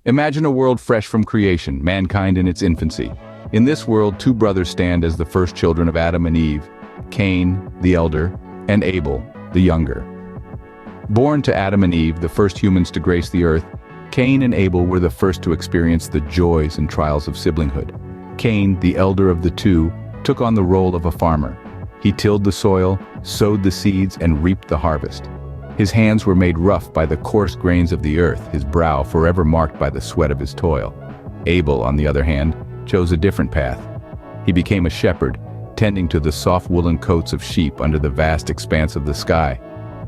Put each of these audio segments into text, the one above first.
Imagine a world fresh from creation, mankind in its infancy. In this world, two brothers stand as the first children of Adam and Eve, Cain, the elder, and Abel, the younger. Born to Adam and Eve, the first humans to grace the earth, Cain and Abel were the first to experience the joys and trials of siblinghood. Cain, the elder of the two, took on the role of a farmer. He tilled the soil, sowed the seeds, and reaped the harvest. His hands were made rough by the coarse grains of the earth, his brow forever marked by the sweat of his toil. Abel, on the other hand, chose a different path. He became a shepherd, tending to the soft woolen coats of sheep under the vast expanse of the sky.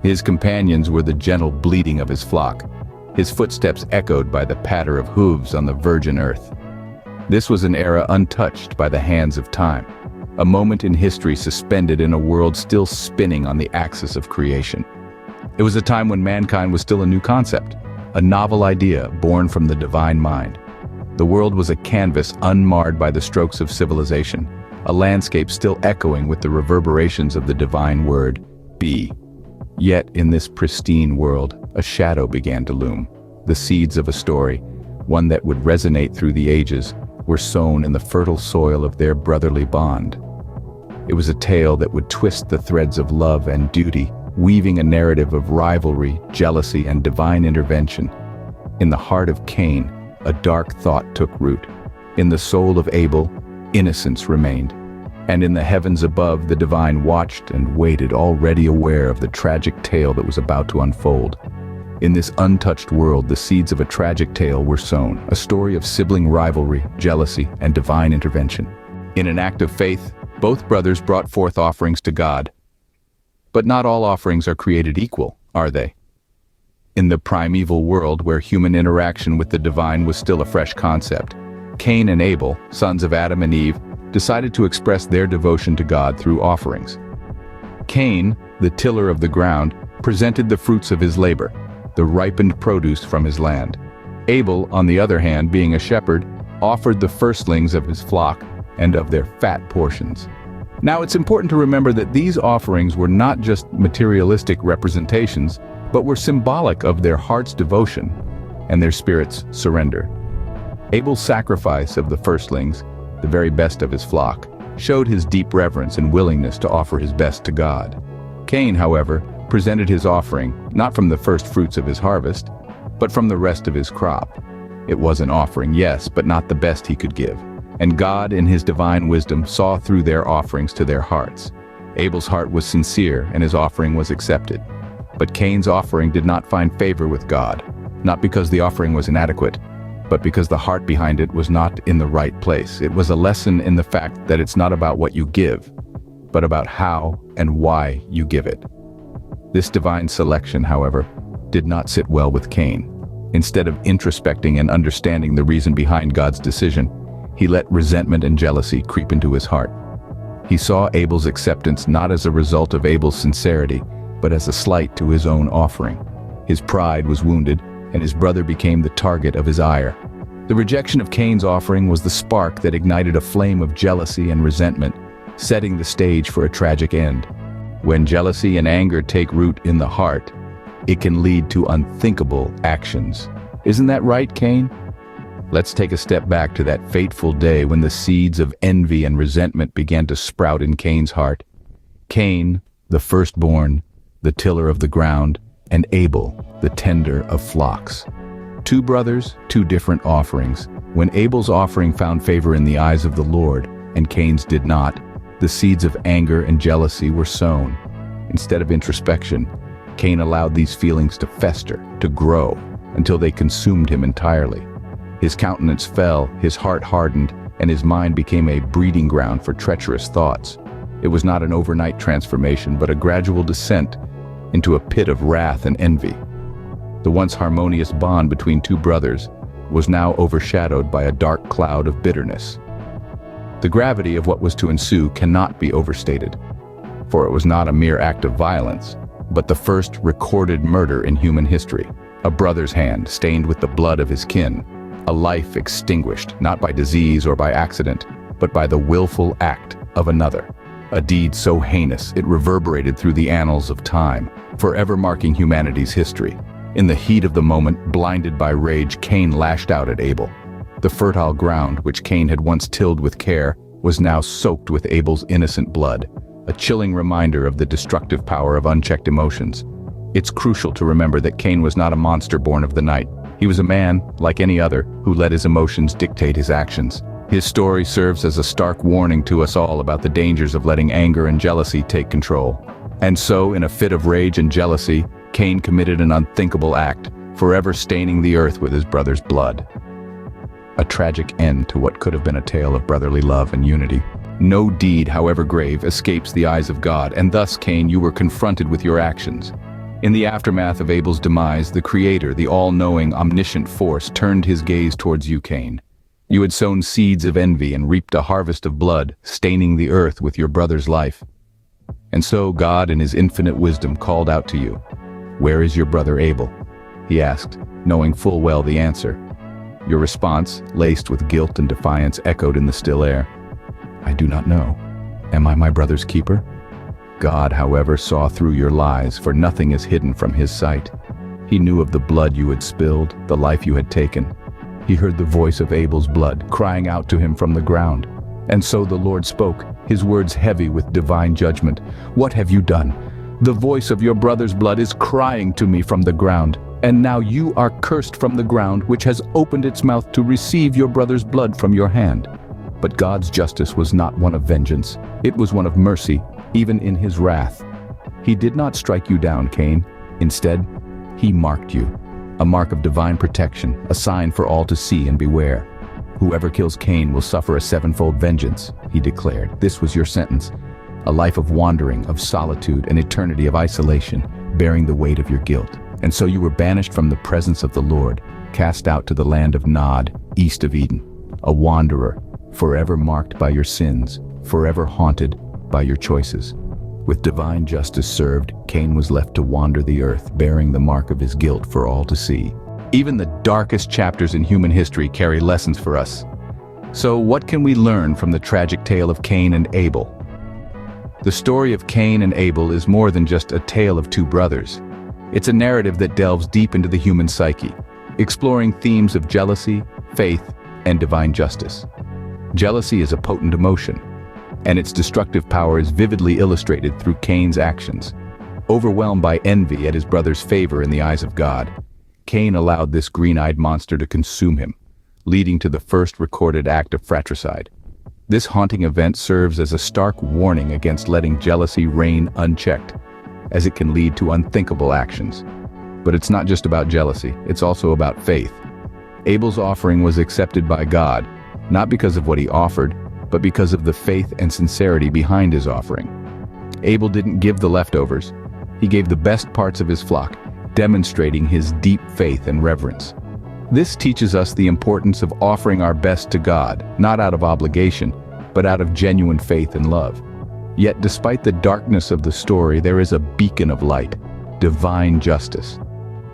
His companions were the gentle bleating of his flock, his footsteps echoed by the patter of hooves on the virgin earth. This was an era untouched by the hands of time, a moment in history suspended in a world still spinning on the axis of creation. It was a time when mankind was still a new concept, a novel idea born from the divine mind. The world was a canvas unmarred by the strokes of civilization, a landscape still echoing with the reverberations of the divine word, be. Yet in this pristine world, a shadow began to loom. The seeds of a story, one that would resonate through the ages, were sown in the fertile soil of their brotherly bond. It was a tale that would twist the threads of love and duty, weaving a narrative of rivalry, jealousy, and divine intervention. In the heart of Cain, a dark thought took root. In the soul of Abel, innocence remained. And in the heavens above, the divine watched and waited, already aware of the tragic tale that was about to unfold. In this untouched world, the seeds of a tragic tale were sown, a story of sibling rivalry, jealousy, and divine intervention. In an act of faith, both brothers brought forth offerings to God. But not all offerings are created equal, are they? In the primeval world where human interaction with the divine was still a fresh concept, Cain and Abel, sons of Adam and Eve, decided to express their devotion to God through offerings. Cain, the tiller of the ground, presented the fruits of his labor, the ripened produce from his land. Abel, on the other hand, being a shepherd, offered the firstlings of his flock and of their fat portions. Now it's important to remember that these offerings were not just materialistic representations, but were symbolic of their heart's devotion and their spirit's surrender. Abel's sacrifice of the firstlings, the very best of his flock, showed his deep reverence and willingness to offer his best to God. Cain, however, presented his offering not from the first fruits of his harvest, but from the rest of his crop. It was an offering, yes, but not the best he could give. And God, in his divine wisdom, saw through their offerings to their hearts. Abel's heart was sincere, and his offering was accepted. But Cain's offering did not find favor with God, not because the offering was inadequate, but because the heart behind it was not in the right place. It was a lesson in the fact that it's not about what you give, but about how and why you give it. This divine selection, however, did not sit well with Cain. Instead of introspecting and understanding the reason behind God's decision, he let resentment and jealousy creep into his heart. He saw Abel's acceptance not as a result of Abel's sincerity, but as a slight to his own offering. His pride was wounded, and his brother became the target of his ire. The rejection of Cain's offering was the spark that ignited a flame of jealousy and resentment, setting the stage for a tragic end. When jealousy and anger take root in the heart, it can lead to unthinkable actions. Isn't that right, Cain? Let's take a step back to that fateful day when the seeds of envy and resentment began to sprout in Cain's heart. Cain, the firstborn, the tiller of the ground, and Abel, the tender of flocks. Two brothers, two different offerings. When Abel's offering found favor in the eyes of the Lord, and Cain's did not, the seeds of anger and jealousy were sown. Instead of introspection, Cain allowed these feelings to fester, to grow, until they consumed him entirely. His countenance fell, his heart hardened, and his mind became a breeding ground for treacherous thoughts. It was not an overnight transformation, but a gradual descent into a pit of wrath and envy. The once harmonious bond between two brothers was now overshadowed by a dark cloud of bitterness. The gravity of what was to ensue cannot be overstated, for it was not a mere act of violence, but the first recorded murder in human history. A brother's hand stained with the blood of his kin, a life extinguished not by disease or by accident, but by the willful act of another. A deed so heinous it reverberated through the annals of time, forever marking humanity's history. In the heat of the moment, blinded by rage, Cain lashed out at Abel. The fertile ground, which Cain had once tilled with care, was now soaked with Abel's innocent blood, a chilling reminder of the destructive power of unchecked emotions. It's crucial to remember that Cain was not a monster born of the night. He was a man, like any other, who let his emotions dictate his actions. His story serves as a stark warning to us all about the dangers of letting anger and jealousy take control. And so, in a fit of rage and jealousy, Cain committed an unthinkable act, forever staining the earth with his brother's blood. A tragic end to what could have been a tale of brotherly love and unity. No deed, however grave, escapes the eyes of God, and thus, Cain, you were confronted with your actions. In the aftermath of Abel's demise, the Creator, the all-knowing, omniscient force, turned his gaze towards you, Cain. You had sown seeds of envy and reaped a harvest of blood, staining the earth with your brother's life. And so God, in his infinite wisdom, called out to you. "Where is your brother Abel?" he asked, knowing full well the answer. Your response, laced with guilt and defiance, echoed in the still air. "I do not know. Am I my brother's keeper?" God, however, saw through your lies, for nothing is hidden from his sight. He knew of the blood you had spilled, the life you had taken. He heard the voice of Abel's blood, crying out to him from the ground. And so the Lord spoke, his words heavy with divine judgment. "What have you done? The voice of your brother's blood is crying to me from the ground. And now you are cursed from the ground, which has opened its mouth to receive your brother's blood from your hand." But God's justice was not one of vengeance. It was one of mercy, even in his wrath. He did not strike you down, Cain. Instead, he marked you. A mark of divine protection, a sign for all to see and beware. "Whoever kills Cain will suffer a sevenfold vengeance," he declared. This was your sentence. A life of wandering, of solitude, an eternity of isolation, bearing the weight of your guilt. And so you were banished from the presence of the Lord, cast out to the land of Nod, east of Eden. A wanderer, forever marked by your sins, forever haunted by your choices. With divine justice served, Cain was left to wander the earth, bearing the mark of his guilt for all to see. Even the darkest chapters in human history carry lessons for us. So what can we learn from the tragic tale of Cain and Abel? The story of Cain and Abel is more than just a tale of two brothers. It's a narrative that delves deep into the human psyche, exploring themes of jealousy, faith, and divine justice. Jealousy is a potent emotion, and its destructive power is vividly illustrated through Cain's actions. Overwhelmed by envy at his brother's favor in the eyes of God, Cain allowed this green-eyed monster to consume him, leading to the first recorded act of fratricide. This haunting event serves as a stark warning against letting jealousy reign unchecked, as it can lead to unthinkable actions. But it's not just about jealousy, it's also about faith. Abel's offering was accepted by God, not because of what he offered, but because of the faith and sincerity behind his offering. Abel didn't give the leftovers. He gave the best parts of his flock, demonstrating his deep faith and reverence. This teaches us the importance of offering our best to God, not out of obligation, but out of genuine faith and love. Yet despite the darkness of the story, there is a beacon of light, divine justice.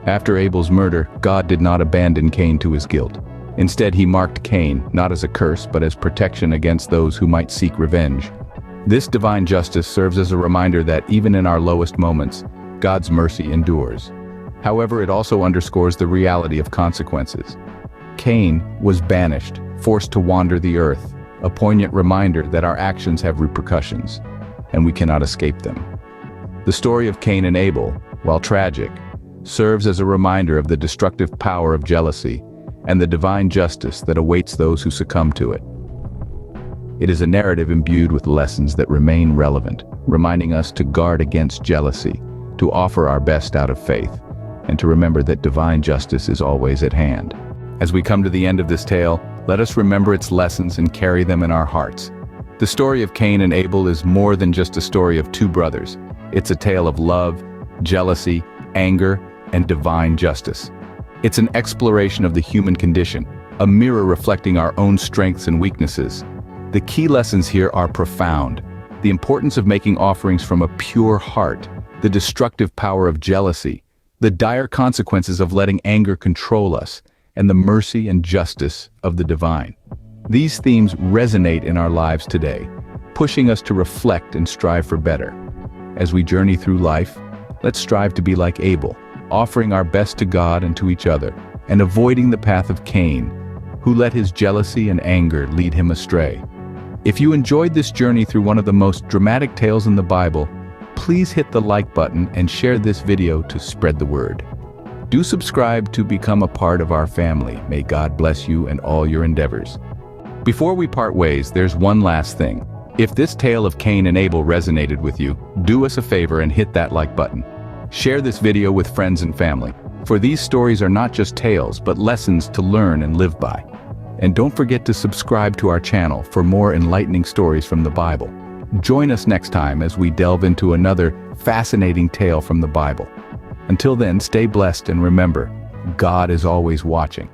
After Abel's murder, God did not abandon Cain to his guilt. Instead, he marked Cain, not as a curse, but as protection against those who might seek revenge. This divine justice serves as a reminder that even in our lowest moments, God's mercy endures. However, it also underscores the reality of consequences. Cain was banished, forced to wander the earth, a poignant reminder that our actions have repercussions, and we cannot escape them. The story of Cain and Abel, while tragic, serves as a reminder of the destructive power of jealousy and the divine justice that awaits those who succumb to it. It is a narrative imbued with lessons that remain relevant, reminding us to guard against jealousy, to offer our best out of faith, and to remember that divine justice is always at hand. As we come to the end of this tale, let us remember its lessons and carry them in our hearts. The story of Cain and Abel is more than just a story of two brothers. It's a tale of love, jealousy, anger, and divine justice. It's an exploration of the human condition, a mirror reflecting our own strengths and weaknesses. The key lessons here are profound. The importance of making offerings from a pure heart, the destructive power of jealousy, the dire consequences of letting anger control us, and the mercy and justice of the divine. These themes resonate in our lives today, pushing us to reflect and strive for better. As we journey through life, let's strive to be like Abel, offering our best to God and to each other, and avoiding the path of Cain, who let his jealousy and anger lead him astray. If you enjoyed this journey through one of the most dramatic tales in the Bible, please hit the like button and share this video to spread the word. Do subscribe to become a part of our family. May God bless you and all your endeavors. Before we part ways, there's one last thing. If this tale of Cain and Abel resonated with you, do us a favor and hit that like button. Share this video with friends and family, for these stories are not just tales but lessons to learn and live by. And don't forget to subscribe to our channel for more enlightening stories from the Bible. Join us next time as we delve into another fascinating tale from the Bible. Until then, stay blessed and remember, God is always watching.